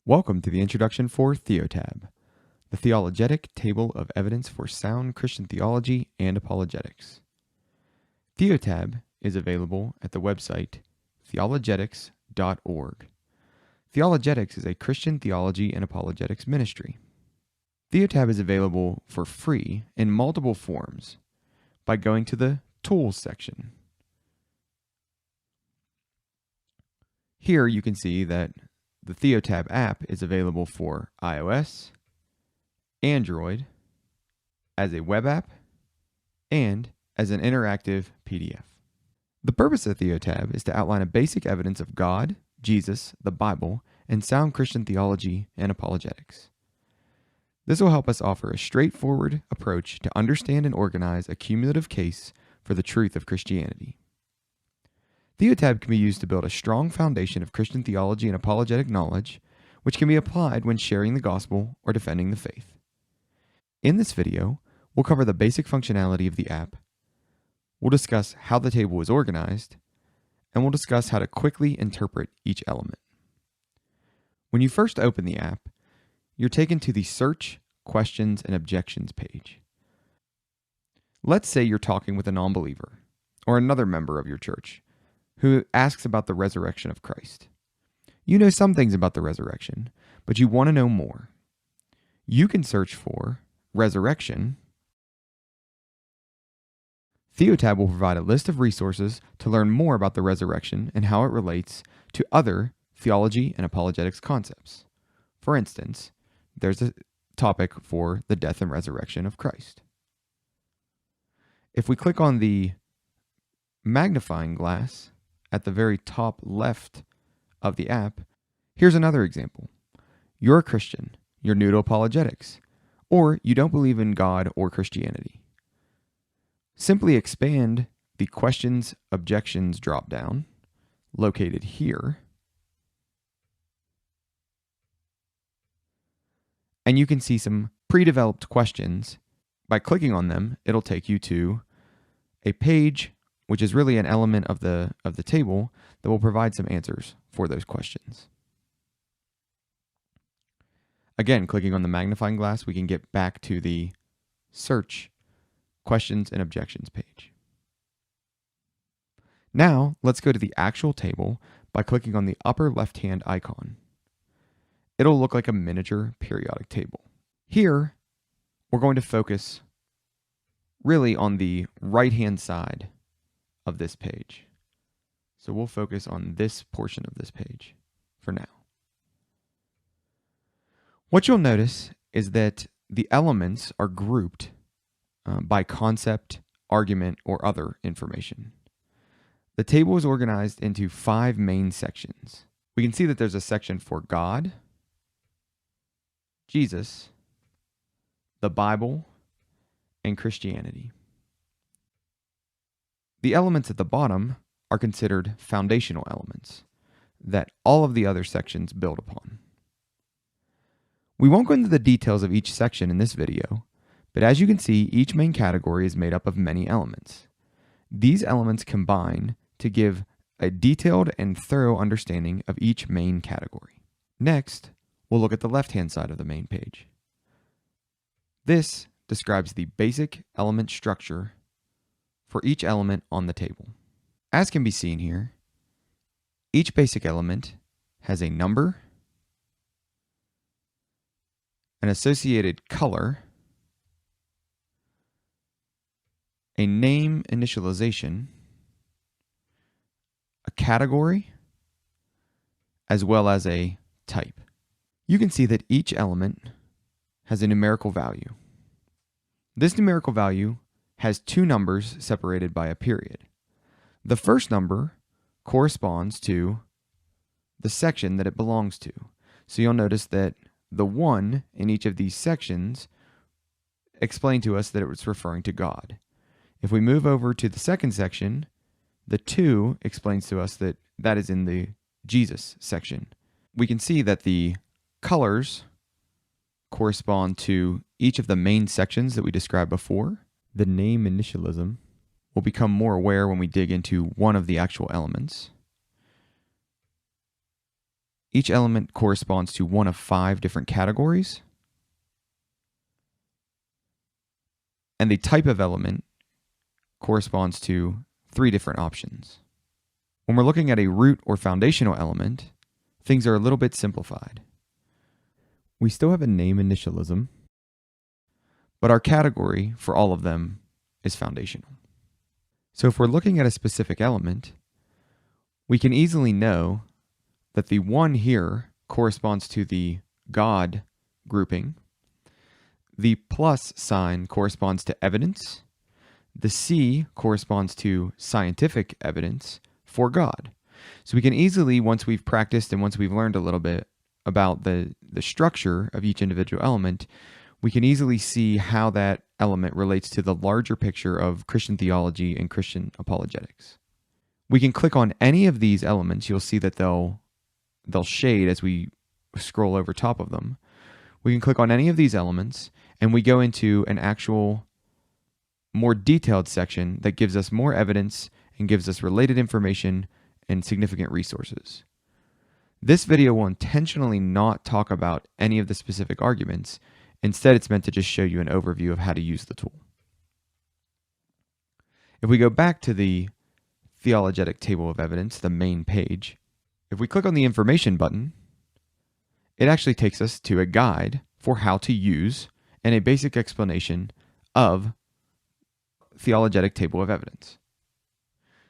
Welcome to the introduction for Theo Tab, the Theologetic Table of Evidence for Sound Christian Theology and Apologetics. Theo Tab is available at the website theologetics.org. Theologetics is a Christian theology and apologetics ministry. Theo Tab is available for free in multiple forms by going to the Tools section. Here you can see that the Theo Tab app is available for iOS, Android, as a web app, and as an interactive PDF. The purpose of Theo Tab is to outline a basic evidence of God, Jesus, the Bible, and sound Christian theology and apologetics. This will help us offer a straightforward approach to understand and organize a cumulative case for the truth of Christianity. Theo Tab can be used to build a strong foundation of Christian theology and apologetic knowledge, which can be applied when sharing the gospel or defending the faith. In this video, we'll cover the basic functionality of the app, we'll discuss how the table is organized, and we'll discuss how to quickly interpret each element. When you first open the app, you're taken to the Search, Questions, and Objections page. Let's say you're talking with a non-believer, or another member of your church, who asks about the resurrection of Christ. You know some things about the resurrection, but you want to know more. You can search for resurrection. Theo Tab will provide a list of resources to learn more about the resurrection and how it relates to other theology and apologetics concepts. For instance, there's a topic for the death and resurrection of Christ. If we click on the magnifying glass at the very top left of the app, here's another example. You're a Christian, you're new to apologetics, or you don't believe in God or Christianity. Simply expand the Questions Objections dropdown, located here, and you can see some pre-developed questions. By clicking on them, it'll take you to a page which is really an element of the table that will provide some answers for those questions. Again, clicking on the magnifying glass, we can get back to the Search, Questions, and Objections page. Now, let's go to the actual table by clicking on the upper left-hand icon. It'll look like a miniature periodic table. Here, we're going to focus really on the right-hand side of this page. So we'll focus on this portion of this page for now. What you'll notice is that the elements are grouped by concept, argument, or other information. The table is organized into 5 main sections. We can see that there's a section for God, Jesus, the Bible, and Christianity. The elements at the bottom are considered foundational elements that all of the other sections build upon. We won't go into the details of each section in this video, but as you can see, each main category is made up of many elements. These elements combine to give a detailed and thorough understanding of each main category. Next, we'll look at the left-hand side of the main page. This describes the basic element structure for each element on the table. As can be seen here, each basic element has a number, an associated color, a name initialization, a category, as well as a type. You can see that each element has a numerical value. This numerical value has 2 numbers separated by a period. The first number corresponds to the section that it belongs to. So you'll notice that the 1 in each of these sections explain to us that it was referring to God. If we move over to the second section, the 2 explains to us that that is in the Jesus section. We can see that the colors correspond to each of the main sections that we described before. The name initialism will become more aware when we dig into one of the actual elements. each element corresponds to one of 5 different categories. And the type of element corresponds to 3 different options. When we're looking at a root or foundational element, things are a little bit simplified. We still have a name initialism, but our category for all of them is foundational. So if we're looking at a specific element, we can easily know that the 1 here corresponds to the God grouping, the plus sign corresponds to evidence, the C corresponds to scientific evidence for God. So we can easily, once we've practiced and once we've learned a little bit about the structure of each individual element, we can easily see how that element relates to the larger picture of Christian theology and Christian apologetics. We can click on any of these elements. You'll see that they'll shade as we scroll over top of them. We can click on any of these elements and we go into an actual more detailed section that gives us more evidence and gives us related information and significant resources. This video will intentionally not talk about any of the specific arguments. Instead, it's meant to just show you an overview of how to use the tool. If we go back to the Theologetic table of evidence, the main page, if we click on the information button, it actually takes us to a guide for how to use and a basic explanation of Theologetic table of evidence.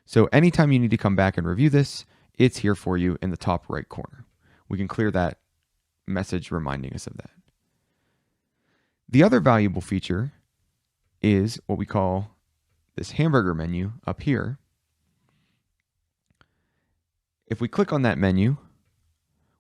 So anytime you need to come back and review this, it's here for you in the top right corner. We can clear that message reminding us of that. The other valuable feature is what we call this hamburger menu up here. If we click on that menu,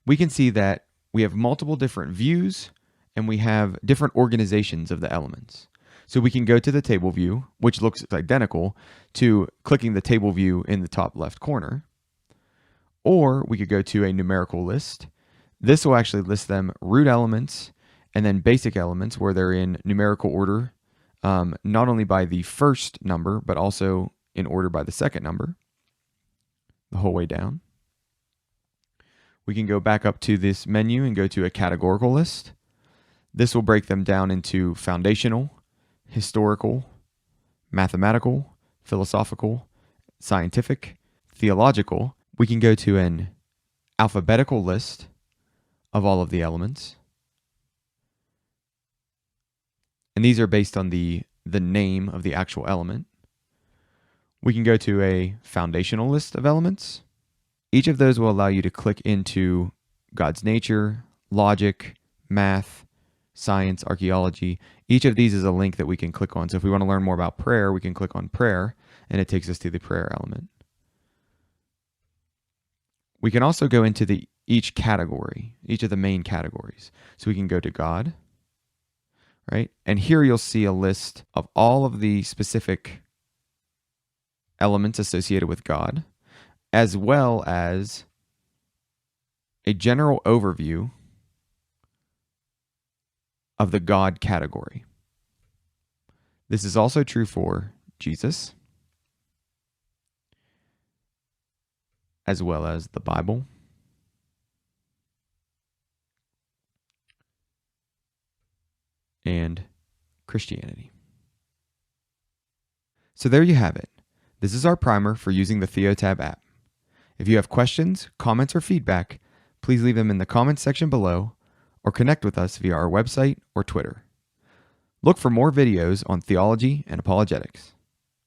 we can see that we have multiple different views and we have different organizations of the elements. So we can go to the table view, which looks identical to clicking the table view in the top left corner. Or we could go to a numerical list. This will actually list them root elements and then basic elements where they're in numerical order, not only by the first number, but also in order by the second number, the whole way down. We can go back up to this menu and go to a categorical list. This will break them down into foundational, historical, mathematical, philosophical, scientific, theological. We can go to an alphabetical list of all of the elements. And these are based on the name of the actual element. We can go to a foundational list of elements. Each of those will allow you to click into God's nature, logic, math, science, archaeology. Each of these is a link that we can click on. So if we want to learn more about prayer, we can click on prayer, and it takes us to the prayer element. We can also go into each category, each of the main categories. So we can go to God, right? And here you'll see a list of all of the specific elements associated with God, as well as a general overview of the God category. This is also true for Jesus, as well as the Bible, and Christianity. So there you have it. This is our primer for using the Theo Tab app. If you have questions, comments, or feedback, please leave them in the comments section below or connect with us via our website or Twitter. Look for more videos on theology and apologetics.